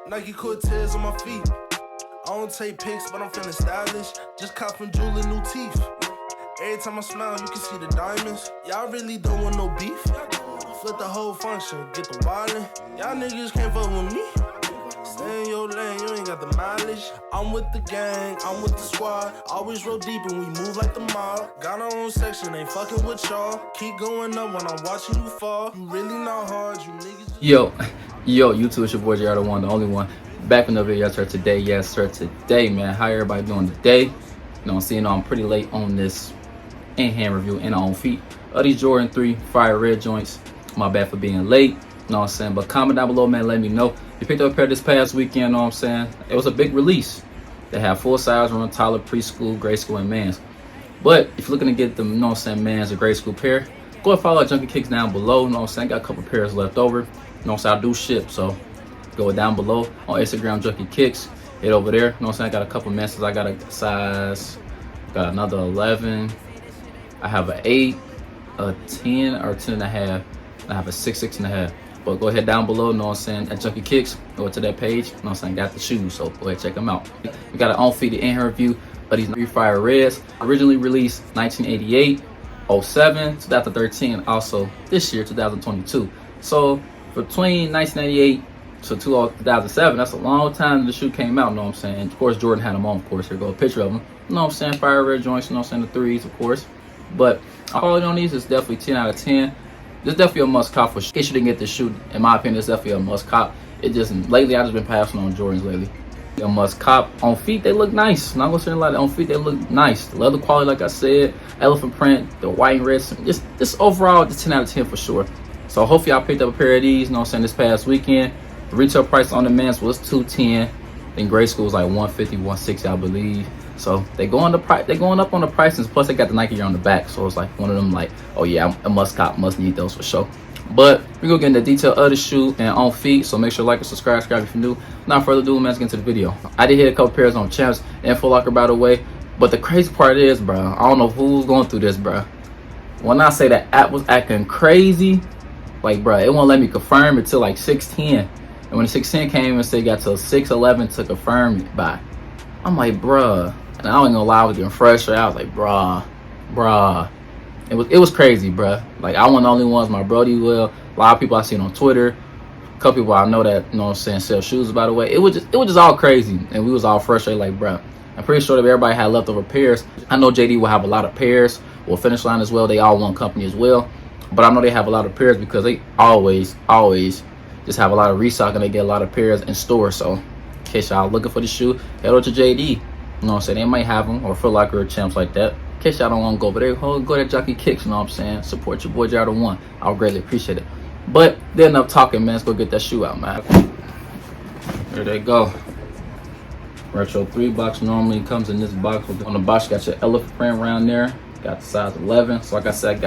Nike Cortez on my feet. I don't take pics, but I'm feeling stylish. Just cop from Jewel new teeth. Every time I smile, you can see the diamonds. Y'all really don't want no beef. Flip the whole function, get the wildin'. Y'all niggas can't fuck with me. Stay in your lane, you ain't got the mileage. I'm with the gang, I'm with the squad. Always roll deep and we move like the mob. Got our own section, ain't fucking with y'all. Keep going up when I'm watching you fall. You really not hard, you niggas just... Yo, YouTube, it's your boy JR, the one, the only one. Back in the video, yes sir, today, man. How everybody doing today? You know, seeing I'm pretty late on this in-hand review and on feet of these Jordan 3 fire red joints. My bad for being late, you know what I'm saying? But comment down below, man, let me know. You picked up a pair this past weekend, you know what I'm saying? It was a big release. They have full size on Untitled preschool, grade school, and men's. But if you're looking to get them, you know what I'm saying, men's or grade school pair, go and follow Junkie Kicks down below, you know what I'm saying? Got a couple pairs left over. You know what I'm saying? I do ship, so go down below on Instagram, Junkie Kicks. Hit over there. You know what I'm saying? I got a couple men's. I got a size, got another 11. I have an 8, a 10, or 10 and a half. I have a 6, 6 and a half. But go ahead down below, you know what I'm saying, at Junkie Kicks. Go to that page, you know what I'm saying, got the shoes, so go ahead check them out. We got an on-feed in-hand review of these 3 fire reds. Originally released 1988, 07, 2013, also this year, 2022. So between 1988 to 2007, that's a long time the shoe came out, you know what I'm saying. Of course, Jordan had them on, of course. Here go a picture of them. You know what I'm saying, fire red joints, you know what I'm saying, the 3s, of course. But all on these is definitely 10 out of 10. This is definitely a must cop for sure. In case you didn't get this shoe, in my opinion, it's definitely a must cop. It just, lately, I've just been passing on Jordans lately. A must cop. On feet, they look nice. Not gonna say a lot. On feet, they look nice. The leather quality, like I said, elephant print, the white and red, just overall, just 10 out of 10 for sure. So hopefully I picked up a pair of these, you know what I'm saying, this past weekend. The retail price on the men's was $210. In grade school was like $150, $160, I believe. So they going up on the prices. Plus they got the Nike on the back, so it's like one of them like, oh yeah, I'm a must cop, must need those for sure. But we're gonna get into detail of the shoe and on feet. So make sure to like and subscribe if you're new. Without further ado, man, let's get into the video. I did hit a couple pairs on Champs and Foot Locker, by the way. But the crazy part is, bro, I don't know who's going through this, bro. When I say that app was acting crazy, like, bro, it won't let me confirm it till like 6:10. And when the 6:10 came and said got till 6:11 to confirm it by, I'm like, bruh. And I ain't gonna lie, I was getting frustrated. I was like, bruh. It was crazy, bruh. Like, I wasn't the only ones. My brody will. A lot of people I seen on Twitter. A couple people I know that, you know what I'm saying, sell shoes, by the way. It was just all crazy. And we was all frustrated, like, bruh. I'm pretty sure that everybody had leftover pairs. I know JD will have a lot of pairs. Well, Finish Line as well. They all one company as well. But I know they have a lot of pairs because they always just have a lot of restock and they get a lot of pairs in stores. So in case y'all looking for the shoe, head over to JD. You know what I'm saying? They might have them, or Foot Locker or Champs like that. In case y'all don't want to go over there, go to Junkie Kicks, you know what I'm saying? Support your boy JR the One. I'll greatly appreciate it. But then enough talking, man. Let's go get that shoe out, man. There they go. Retro 3 box normally comes in this box. On the box, you got your elephant print around there. Got the size 11. So like I said,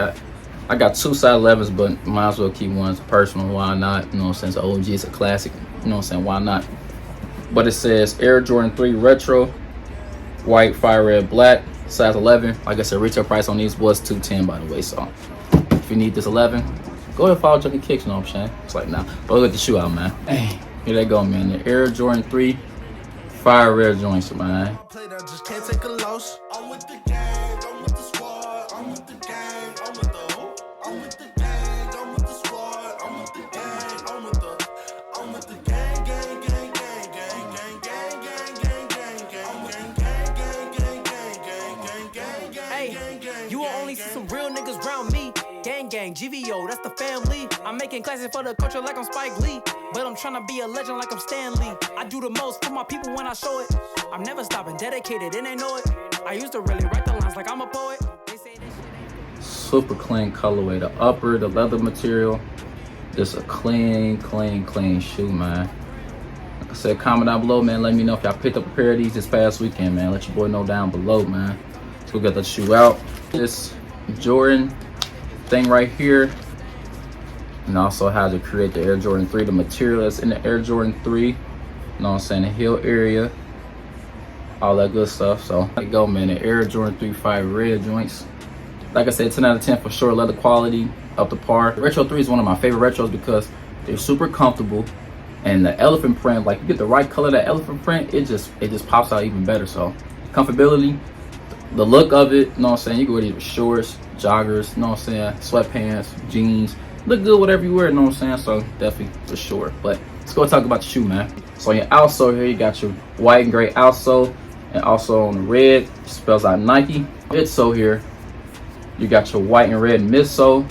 I got 2 size 11s, but might as well keep one personal. Why not? You know what I'm saying? It's an OG, it's a classic. You know what I'm saying? Why not? But it says Air Jordan 3 Retro, white, fire red, black, size 11. Like I said, retail price on these was $210, by the way. So if you need this 11, go ahead and follow Junkie Kicks, you know what I'm saying? It's like, nah. But look at the shoe out, man. Hey, here they go, man. The Air Jordan 3 fire red joints, man. Just can't take a loss. I'm with the gang, I'm with the squad. I'm with the gang, I'm with the I'm with the gang, I'm with the squad. I'm with the gang, I'm with the gang, gang, gang, gang, gang, gang, gang, gang, gang, gang, gang, gang, gang. Hey, you will only see some real niggas round me. Gang, gang, GVO, that's the family. I'm making classes for the culture like I'm Spike Lee. But I'm trying to be a legend like I'm Stan Lee. I do the most for my people when I show it. I'm never stopping, dedicated, and they know it. I used to really write the lines like I'm a poet. They say this shit. Super clean colorway. The upper, the leather material. Just a clean shoe, man. Like I said, comment down below, man. Let me know if y'all picked up a pair of these this past weekend, man. Let your boy know down below, man. Let's go get the shoe out. This Jordan thing right here. And also how to create the Air Jordan 3, the material that's in the Air Jordan 3. You know what I'm saying? The heel area. All that good stuff. So there you go, man. The Air Jordan 3 fire red joints. Like I said, 10 out of 10 for sure. Leather quality up to par. The Retro 3 is one of my favorite retros because they're super comfortable. And the elephant print, like you get the right color of that elephant print, it just pops out even better. So comfortability, the look of it, you know what I'm saying? You can wear these with shorts, joggers, you know what I'm saying, sweatpants, jeans, look good whatever you wear, you know what I'm saying? So definitely for sure. But let's go talk about the shoe, man. So on your outsole here, you got your white and gray outsole, and also on the red, it spells out Nike. Midsole here, you got your white and red midsole.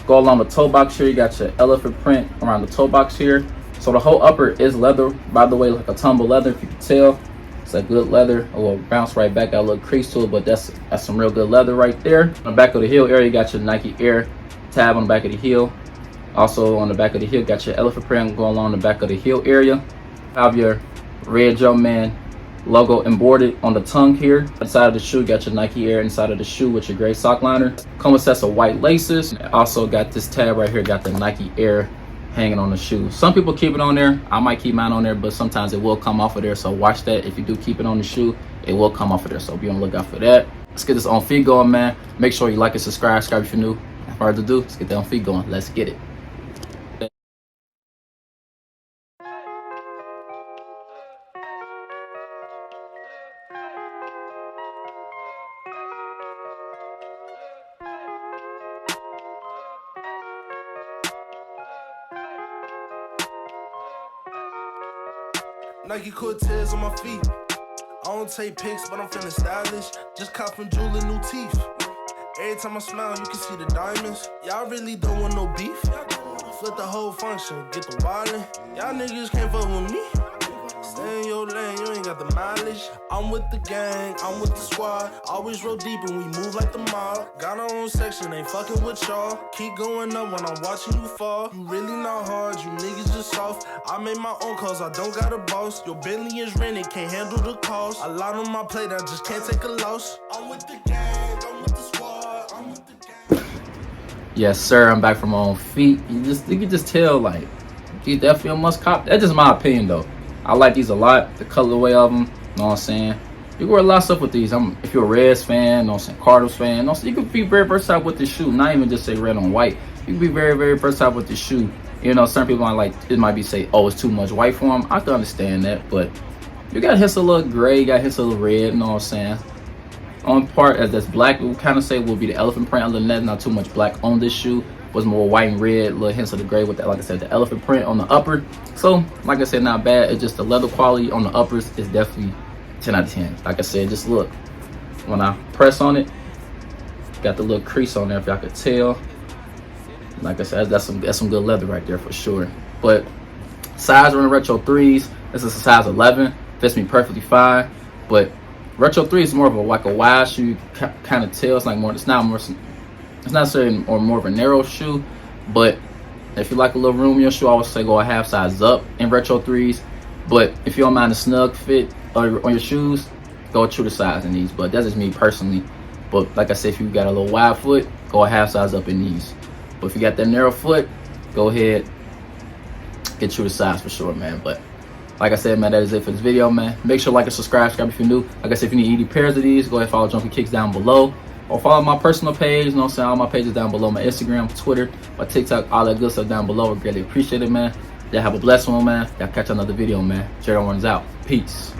Go along the toe box here, you got your elephant print around the toe box here. So the whole upper is leather, by the way, like a tumble leather, if you can tell. It's a good leather, a little bounce right back, got a little crease to it, but that's some real good leather right there. On the back of the heel area, you got your Nike Air tab on the back of the heel. Also on the back of the heel, got your elephant print going along the back of the heel area. Have your red Jumpman logo embroidered on the tongue here. Inside of the shoe, got your Nike Air inside of the shoe with your gray sock liner. Come with sets of white laces. Also got this tab right here, got the Nike Air hanging on the shoe. Some people keep it on there. I might keep mine on there, but sometimes it will come off of there. So watch that. If you do keep it on the shoe, it will come off of there. So be on the lookout for that. Let's get this on feet going, man. Make sure you like and subscribe if you're new. Without further ado, let's get that on feet going. Let's get it. Nike Cortez on my feet. I don't take pics, but I'm feeling stylish. Just cop from Julie new teeth. Every time I smile, you can see the diamonds. Y'all really don't want no beef. Flip the whole function, get the wildin'. Y'all niggas can't fuck with me. Stay in your lane, you ain't got the mileage. I'm with the gang, I'm with the squad. Always roll deep and we move like the mob. Got our own section, ain't fucking with y'all. Keep going up when I'm watching you fall. You really not hard, you niggas just soft. I made my own calls, I don't got a boss. Your Bentley is rented, can't handle the cost. A lot on my plate, I just can't take a loss. I'm with the gang, I'm with the squad, I'm with the gang. Yes, sir. I'm back from my own feet. You can just tell, like, these definitely a must cop. That's just my opinion, though. I like these a lot. The colorway of them, you know what I'm saying? You can wear a lot of stuff with these. If you're a Reds fan, you know what I'm saying, Cardinals fan, you know, you can be very versatile with this shoe. Not even just say red on white. You can be very, very versatile with this shoe. You know, certain people might like, it might be say, oh, it's too much white for them. I can understand that, but you got hits a little gray, you got hits a little red, you know what I'm saying? On part as that's black, we kind of say will be the elephant print. Other than that, not too much black on this shoe. Was more white and red, little hints of the gray with that, like I said, the elephant print on the upper. So, like I said, not bad. It's just the leather quality on the uppers is definitely 10 out of 10. Like I said, just look. When I press on it, got the little crease on there, if y'all could tell. Like I said, that's some good leather right there for sure. But size on the Retro 3s, this is a size 11. Fits me perfectly fine. But Retro 3 is more of like a wide shoe. You kind of tell it's like more. It's not necessarily or more of a narrow shoe, but if you like a little room in your shoe, I would say go a half size up in Retro 3s. But if you don't mind a snug fit on your shoes, go true to size in these. But that's just me personally. But like I said, if you got a little wide foot, go a half size up in these. But if you got that narrow foot, go ahead, get true to size for sure, man. But like I said, man, that is it for this video, man. Make sure to like and subscribe if you're new. Like I said, if you need any pairs of these, go ahead and follow Junkie Kicks down below. Or follow my personal page, you know what I'm saying? All my pages down below, my Instagram, Twitter, my TikTok, all that good stuff down below. I greatly appreciate it, man. Y'all have a blessed one, man. Y'all catch another video, man. Jared Warren's out. Peace.